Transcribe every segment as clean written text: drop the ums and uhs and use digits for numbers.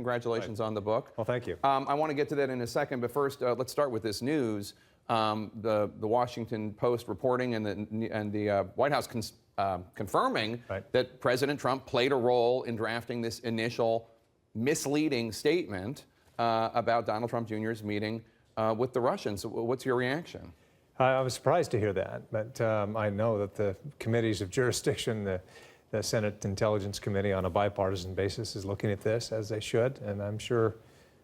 congratulations on the book. Well, thank you. I want to get to that in a second, but first, let's start with this news. The Washington Post reporting and the White House confirming that President Trump played a role in drafting this initial misleading statement about Donald Trump Jr.'s meeting with the Russians. What's your reaction? I was surprised to hear that, but I know that the committees of jurisdiction, the Senate Intelligence Committee on a bipartisan basis is looking at this, as they should, and I'm sure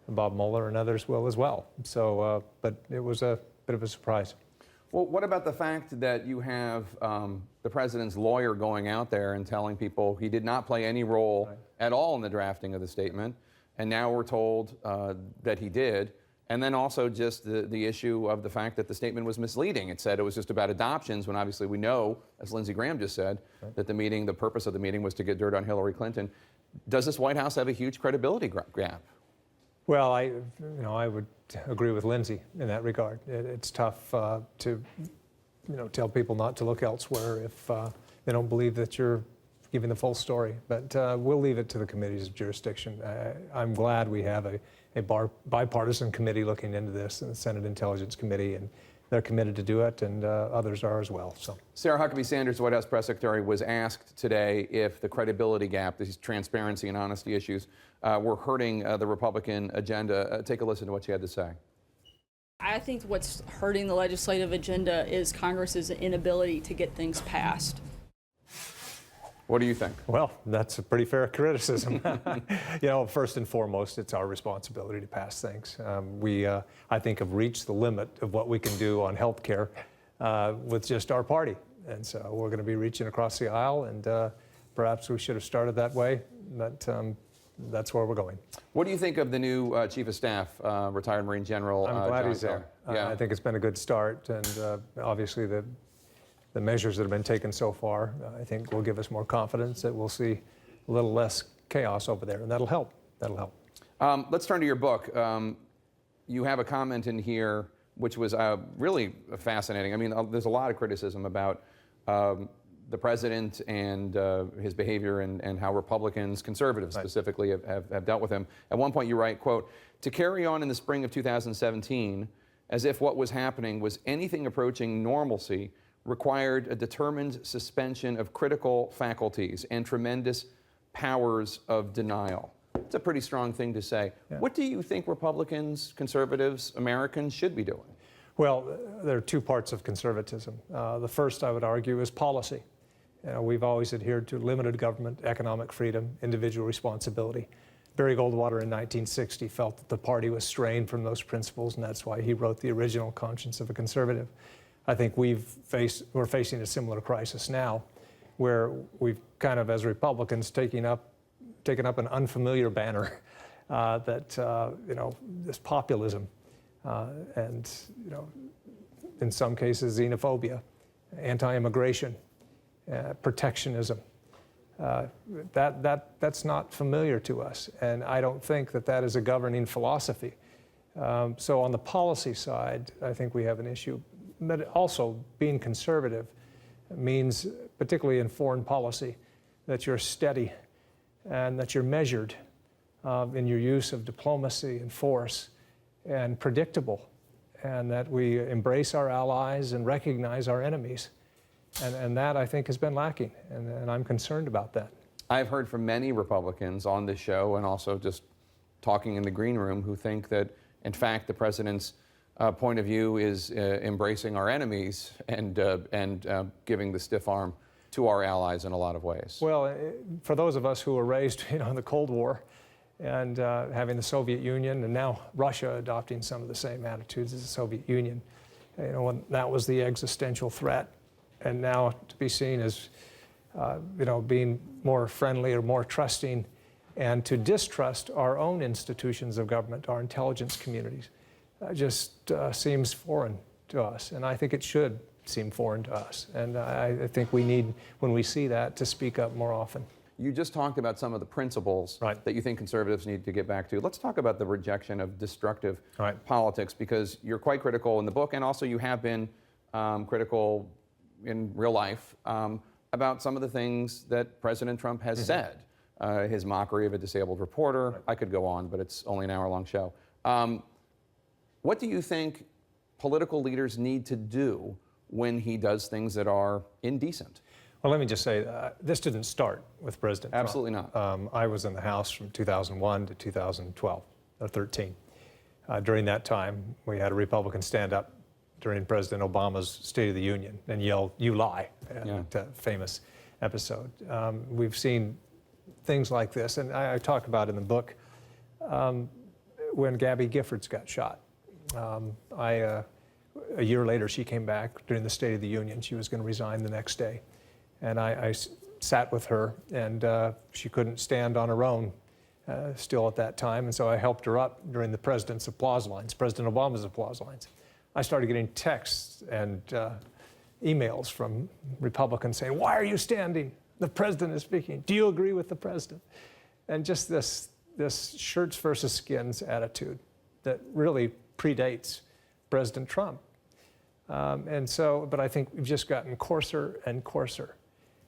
Bob Mueller and others will as well. So, but it was a bit of a surprise. Well, what about the fact that you have the president's lawyer going out there and telling people he did not play any role at all in the drafting of the statement, and now we're told that he did? And then also just the issue of the fact that the statement was misleading. It said it was just about adoptions, when obviously we know, as Lindsey Graham just said, that the purpose of the meeting was to get dirt on Hillary Clinton. Does this White House have a huge credibility gap? Well, I would agree with Lindsey in that regard. It's tough to, tell people not to look elsewhere if they don't believe that you're giving the full story. But we'll leave it to the committees of jurisdiction. I'm glad we have a bipartisan committee looking into this, and the Senate Intelligence Committee, and they're committed to do it, and others are as well. So, Sarah Huckabee Sanders, the White House press secretary, was asked today if the credibility gap, these transparency and honesty issues, were hurting the Republican agenda. Take a listen to what she had to say. I think what's hurting the legislative agenda is Congress's inability to get things passed. What do you think? Well, that's a pretty fair criticism. First and foremost, it's our responsibility to pass things. I think, have reached the limit of what we can do on health care with just our party. And so we're going to be reaching across the aisle, and perhaps we should have started that way, but that's where we're going. What do you think of the new Chief of Staff, retired Marine General? I'm glad John he's there. Yeah. I think it's been a good start, and obviously the measures that have been taken so far, I think, will give us more confidence that we'll see a little less chaos over there, and that'll help. That'll help. Let's turn to your book. You have a comment in here which was really fascinating. I mean, there's a lot of criticism about the president and his behavior and how Republicans, conservatives specifically, have dealt with him. At one point you write, quote, "To carry on in the spring of 2017 as if what was happening was anything approaching normalcy required a determined suspension of critical faculties and tremendous powers of denial." It's a pretty strong thing to say. Yeah. What do you think Republicans, conservatives, Americans should be doing? Well, there are two parts of conservatism. The first, I would argue, is policy. We've always adhered to limited government, economic freedom, individual responsibility. Barry Goldwater in 1960 felt that the party was straying from those principles, and that's why he wrote the original Conscience of a Conservative. I think we're facing a similar crisis now, where we've kind of, as Republicans, taken up an unfamiliar banner that this populism and in some cases xenophobia, anti-immigration, protectionism. That's not familiar to us, and I don't think that is a governing philosophy. So on the policy side, I think we have an issue. But also, being conservative means, particularly in foreign policy, that you're steady and that you're measured in your use of diplomacy and force, and predictable, and that we embrace our allies and recognize our enemies. And that, I think, has been lacking, and I'm concerned about that. I've heard from many Republicans on this show and also just talking in the green room who think that, in fact, the president's point of view is embracing our enemies and giving the stiff arm to our allies in a lot of ways. Well, for those of us who were raised in the Cold War and having the Soviet Union and now Russia adopting some of the same attitudes as the Soviet Union, when that was the existential threat, and now to be seen as being more friendly or more trusting, and to distrust our own institutions of government, our intelligence communities, just seems foreign to us, and I think it should seem foreign to us. And I think we need, when we see that, to speak up more often. You just talked about some of the principles that you think conservatives need to get back to. Let's talk about the rejection of destructive politics, because you're quite critical in the book, and also you have been critical in real life about some of the things that President Trump has said. his mockery of a disabled reporter. I could go on, but it's only an hour-long show. What do you think political leaders need to do when he does things that are indecent? Well, let me just say, this didn't start with President Trump. Absolutely not. I was in the House from 2001 to 2012, or 13. During that time, we had a Republican stand up during President Obama's State of the Union and yell, "You lie," that famous episode. We've seen things like this, and I talk about in the book when Gabby Giffords got shot. A year later, she came back during the State of the Union. She was going to resign the next day. And I sat with her, and she couldn't stand on her own still at that time. And so I helped her up during the president's applause lines, President Obama's applause lines. I started getting texts and emails from Republicans saying, "Why are you standing? The president is speaking. Do you agree with the president?" And just this shirts versus skins attitude that really predates President Trump. But I think we've just gotten coarser and coarser.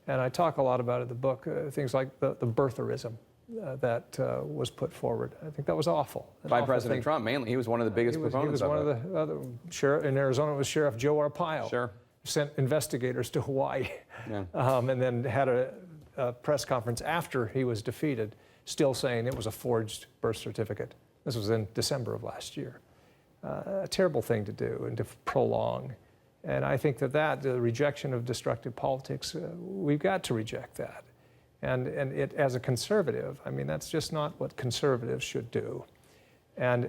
And I talk a lot about it in the book, things like the birtherism that was put forward. I think that was awful. By President Trump, mainly. He was one of the biggest proponents of it. He was one of the sheriff in Arizona. It was Sheriff Joe Arpaio. Sure. Sent investigators to Hawaii, and then had a press conference after he was defeated, still saying it was a forged birth certificate. This was in December of last year. A terrible thing to do and to prolong. And I think that the rejection of destructive politics, we've got to reject that. And it, as a conservative, I mean, that's just not what conservatives should do. And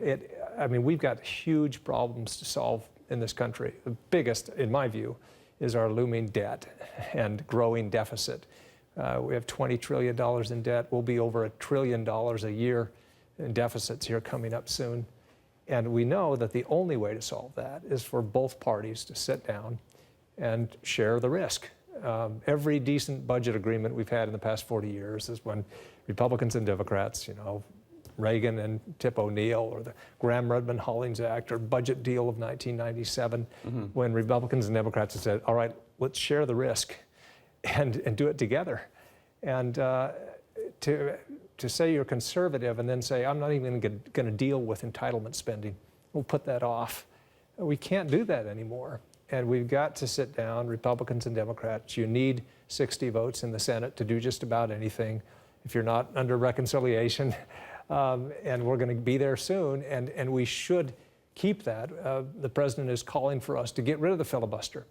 we've got huge problems to solve in this country. The biggest, in my view, is our looming debt and growing deficit. We have $20 trillion in debt. We'll be over $1 trillion a year in deficits here coming up soon. And we know that the only way to solve that is for both parties to sit down and share the risk. Every decent budget agreement we've had in the past 40 years is when Republicans and Democrats, Reagan and Tip O'Neill, or the Gramm-Rudman-Hollings Act, or budget deal of 1997, when Republicans and Democrats have said, all right, let's share the risk and do it together. And to say you're conservative and then say, I'm not even going to deal with entitlement spending, we'll put that off. We can't do that anymore. And we've got to sit down, Republicans and Democrats. You need 60 votes in the Senate to do just about anything if you're not under reconciliation. And we're going to be there soon, and we should keep that. The president is calling for us to get rid of the filibuster.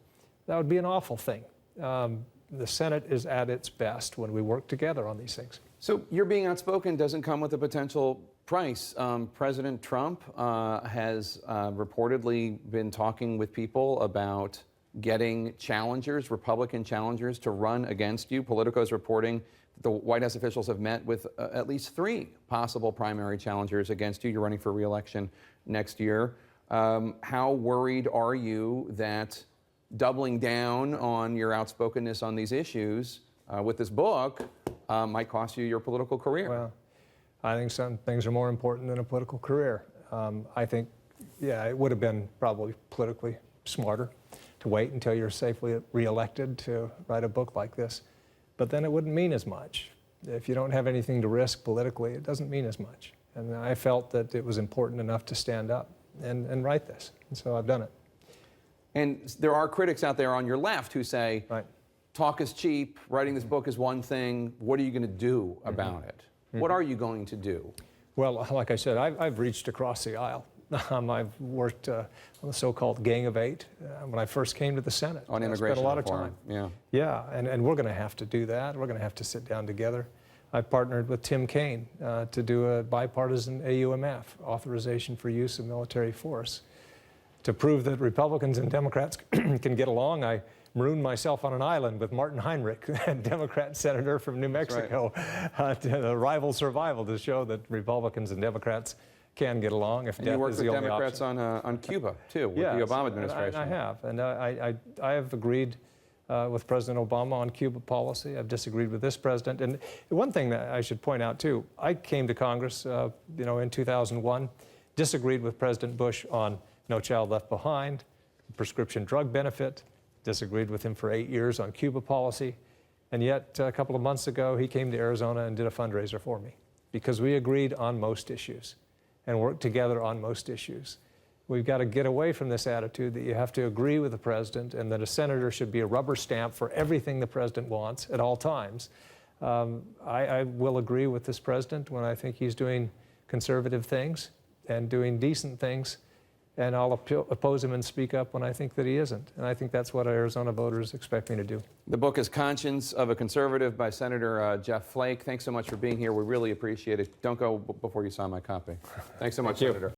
That would be an awful thing. The Senate is at its best when we work together on these things. So your being outspoken doesn't come with a potential price. President Trump has reportedly been talking with people about getting challengers, Republican challengers, to run against you. Politico is reporting that the White House officials have met with at least 3 possible primary challengers against you. You're running for re-election next year. How worried are you that doubling down on your outspokenness on these issues with this book might cost you your political career? Well, I think some things are more important than a political career. I think, it would have been probably politically smarter to wait until you're safely reelected to write a book like this. But then it wouldn't mean as much. If you don't have anything to risk politically, it doesn't mean as much. And I felt that it was important enough to stand up and write this. And so I've done it. And there are critics out there on your left who say, talk is cheap, writing this book is one thing, what are you going to do about it? What are you going to do? Well, like I said, I've reached across the aisle. I've worked on the so-called Gang of Eight when I first came to the Senate. On immigration spent a lot reform. of time. Yeah, and we're going to have to do that. We're going to have to sit down together. I partnered with Tim Kaine to do a bipartisan AUMF, Authorization for Use of Military Force. To prove that Republicans and Democrats can get along, I marooned myself on an island with Martin Heinrich, a Democrat senator from New Mexico, to rival survival, to show that Republicans and Democrats can get along if death is the only option. You worked with Democrats on Cuba, too, with the Obama administration. I have. And I have agreed with President Obama on Cuba policy. I've disagreed with this president. And one thing that I should point out, too, I came to Congress in 2001, disagreed with President Bush on No Child Left Behind, prescription drug benefit, disagreed with him for 8 years on Cuba policy. And yet, a couple of months ago, he came to Arizona and did a fundraiser for me because we agreed on most issues and worked together on most issues. We've got to get away from this attitude that you have to agree with the president and that a senator should be a rubber stamp for everything the president wants at all times. I will agree with this president when I think he's doing conservative things and doing decent things, and I'll oppose him and speak up when I think that he isn't. And I think that's what Arizona voters expect me to do. The book is Conscience of a Conservative by Senator Jeff Flake. Thanks so much for being here. We really appreciate it. Don't go before you sign my copy. Thanks so much, Senator.